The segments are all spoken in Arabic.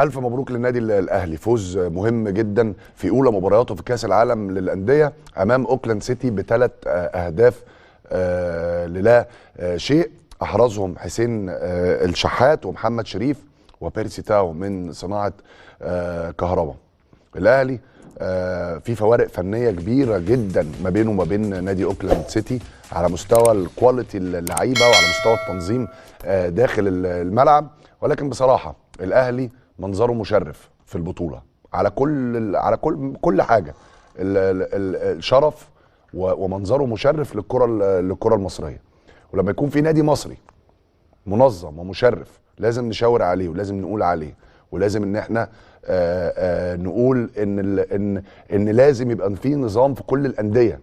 ألف مبروك للنادي الأهلي، فوز مهم جدا في أولى مبارياته في كأس العالم للأندية أمام أوكلاند سيتي بثلاث أهداف للا شيء، أحرزهم حسين الشحات ومحمد شريف وبيرسي تاو من صناعة كهرباء. الأهلي في فوارق فنية كبيرة جدا ما بينه وما بين نادي أوكلاند سيتي على مستوى الكواليتي اللعيبة وعلى مستوى التنظيم داخل الملعب، ولكن بصراحة الأهلي منظره مشرف في البطولة على كل حاجة. الشرف ومنظره مشرف للكرة المصرية، ولما يكون في نادي مصري منظم ومشرف لازم نشاور عليه ولازم نقول عليه، ولازم ان احنا نقول ان لازم يبقى في نظام في كل الأندية.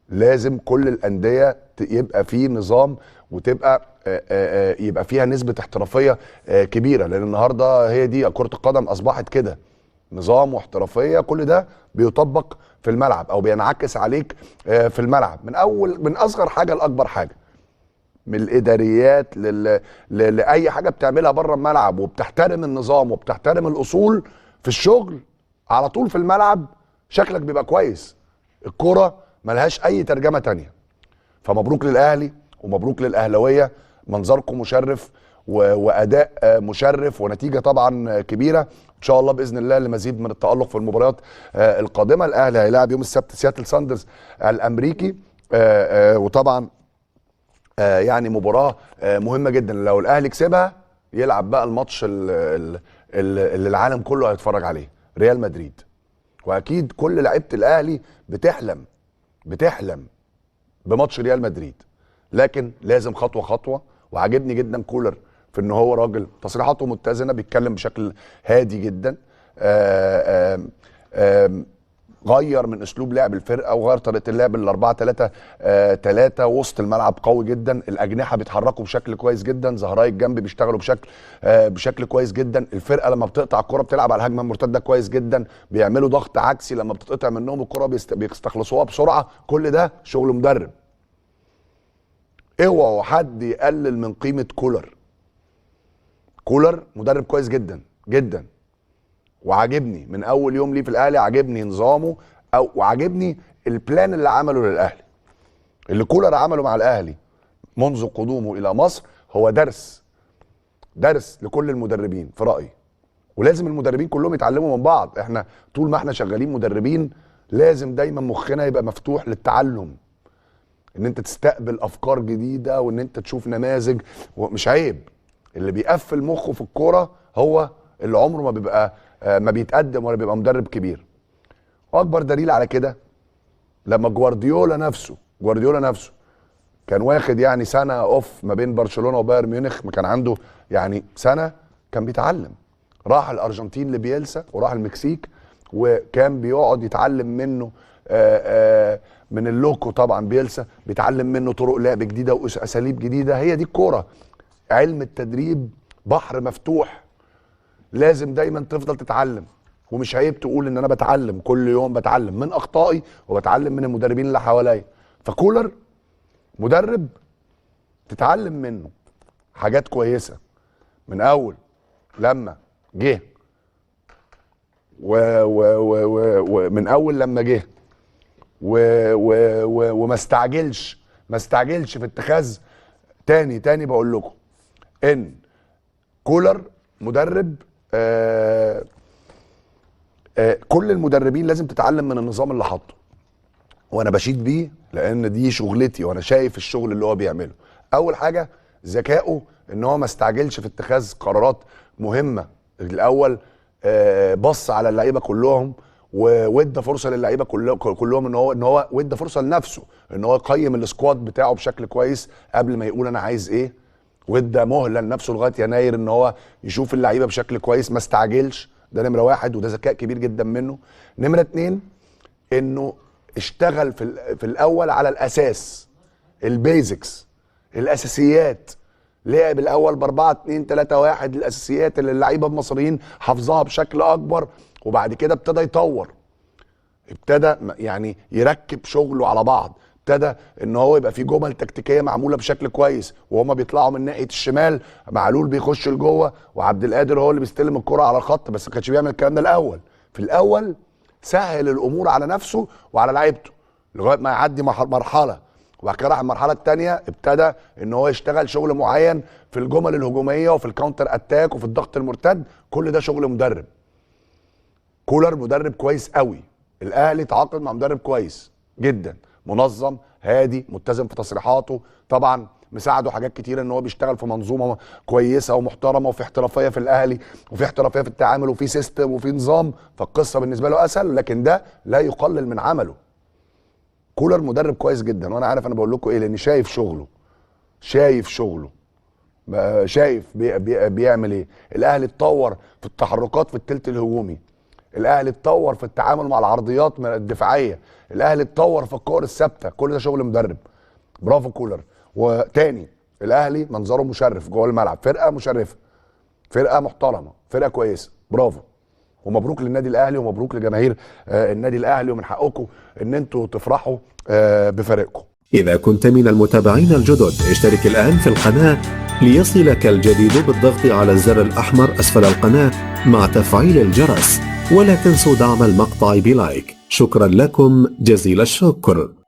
لازم كل الأندية يبقى في نظام وتبقى يبقى فيها نسبة احترافية كبيرة، لأن النهاردة هي دي كرة القدم أصبحت كده، نظام واحترافية، كل ده بيطبق في الملعب أو بينعكس عليك في الملعب، من أصغر حاجة لأكبر حاجة، من الإداريات لأي حاجة بتعملها بره الملعب، وبتحترم النظام وبتحترم الأصول في الشغل. على طول في الملعب شكلك بيبقى كويس، الكرة ملهاش أي ترجمة تانية. فمبروك للأهلي ومبروك للأهلاوية، منظركم مشرف وأداء مشرف ونتيجة طبعا كبيرة. إن شاء الله بإذن الله لمزيد من التألق في المباريات القادمة. الأهلي هيلاعب يوم السبت سياتل ساندرز الأمريكي، وطبعا يعني مباراة مهمة جدا. لو الأهلي كسبها يلعب بقى الماتش اللي العالم كله هيتفرج عليه، ريال مدريد. وأكيد كل لعيبة الأهلي بتحلم بماتش ريال مدريد، لكن لازم خطوه خطوه. وعجبني جدا كولر في ان هو راجل تصريحاته متزنه، بيتكلم بشكل هادي جدا، غير من اسلوب لعب الفرقه وغير طريقه اللعب ال4-3-3. وسط الملعب قوي جدا، الاجنحه بيتحركوا بشكل كويس جدا، ظهراء الجنب بيشتغلوا بشكل كويس جدا. الفرقه لما بتقطع الكره بتلعب على الهجمه المرتده كويس جدا، بيعملوا ضغط عكسي لما بتتقطع منهم الكره بيستخلصوها بسرعه. كل ده شغل مدرب. اوعوا حد يقلل من قيمه كولر. كولر مدرب كويس جدا جدا، وعاجبني من اول يوم ليه في الاهلي، عاجبني نظامه وعاجبني البلان اللي عمله للاهلي. اللي كولر عمله مع الاهلي منذ قدومه الى مصر هو درس لكل المدربين في رايي، ولازم المدربين كلهم يتعلموا من بعض. احنا طول ما احنا شغالين مدربين لازم دايما مخنا يبقى مفتوح للتعلم، ان انت تستقبل افكار جديده وان انت تشوف نماذج، ومش عيب. اللي بيقفل مخه في الكوره هو اللي عمره ما بيبقى ما بيتقدم ولا بيبقى مدرب كبير. واكبر دليل على كده لما جوارديولا نفسه كان واخد يعني سنه اوف ما بين برشلونه وبايرن ميونخ، ما كان عنده يعني سنه كان بيتعلم. راح الارجنتين لبيلسا وراح المكسيك، وكان بيقعد يتعلم منه من اللوكو طبعا. بيلسا بيتعلم منه طرق لعب جديده واساليب جديده. هي دي الكوره، علم التدريب بحر مفتوح، لازم دايما تفضل تتعلم. ومش عيب تقول ان انا بتعلم كل يوم، بتعلم من اخطائي وبتعلم من المدربين اللي حواليا. فكولر مدرب تتعلم منه حاجات كويسه من اول لما جه ومن اول لما جه وما استعجلش في اتخاذ. تاني بقول لكم ان كولر مدرب كل المدربين لازم تتعلم من النظام اللي حاطه، وانا بشيد بيه لان دي شغلتي وانا شايف الشغل اللي هو بيعمله. اول حاجه ذكائه ان هو ما استعجلش في اتخاذ قرارات مهمه. الاول بص على اللعيبه كلهم وادى فرصه للعيبه كلهم ان هو وادى فرصه لنفسه ان هو يقيم السكواد بتاعه بشكل كويس قبل ما يقول انا عايز ايه، وادى مهله لنفسه لغايه يناير ان هو يشوف اللعيبه بشكل كويس، ما استعجلش. ده نمره واحد، وده ذكاء كبير جدا منه. نمره اتنين انه اشتغل في الاول على الاساس، البيزكس، الاساسيات. لعب الاول ب4-2-3-1، الاساسيات اللي اللعيبه المصريين حافظاها بشكل اكبر. وبعد كده ابتدى يطور، ابتدى يعني يركب شغله على بعض، ابتدى ان هو يبقى في جمل تكتيكيه معموله بشكل كويس، وهما بيطلعوا من ناحيه الشمال، معلول بيخش لجوه وعبد القادر هو اللي بيستلم الكره على الخط، بس ما كانش بيعمل الكلام ده الاول. في الاول سهل الامور على نفسه وعلى لعيبته لغايه ما يعدي مرحله، وبعد كده راح المرحله الثانيه ابتدى ان هو يشتغل شغل معين في الجمل الهجوميه وفي الكاونتر اتاك وفي الضغط المرتد. كل ده شغل مدرب. كولر مدرب كويس قوي. الاهلي تعاقد مع مدرب كويس جدا، منظم، هادي، ملتزم في تصريحاته، طبعا مساعده حاجات كتيره ان هو بيشتغل في منظومه كويسه ومحترمه، وفي احترافيه في الاهلي، وفي احترافيه في التعامل، وفي سيستم، وفي نظام، فالقصه بالنسبه له اسهل، لكن ده لا يقلل من عمله. كولر مدرب كويس جدا، وانا عارف انا بقول لكم ايه لاني شايف شغله. شايف بيعمل ايه. الاهلي اتطور في التحركات في الثلث الهجومي، الاهلي اتطور في التعامل مع العرضيات الدفاعيه، الاهلي اتطور في الكور الثابته. كل ده شغل مدرب. برافو كولر. وتاني، الاهلي منظره مشرف جوه الملعب، فرقه مشرفه، فرقه محترمه، فرقه كويسه. برافو ومبروك للنادي الاهلي ومبروك لجماهير النادي الاهلي، ومن حقكم ان انتوا تفرحوا بفريقكم. إذا كنت من المتابعين الجدد اشترك الآن في القناة ليصلك الجديد بالضغط على الزر الأحمر أسفل القناة مع تفعيل الجرس، ولا تنسوا دعم المقطع بلايك. شكرا لكم جزيل الشكر.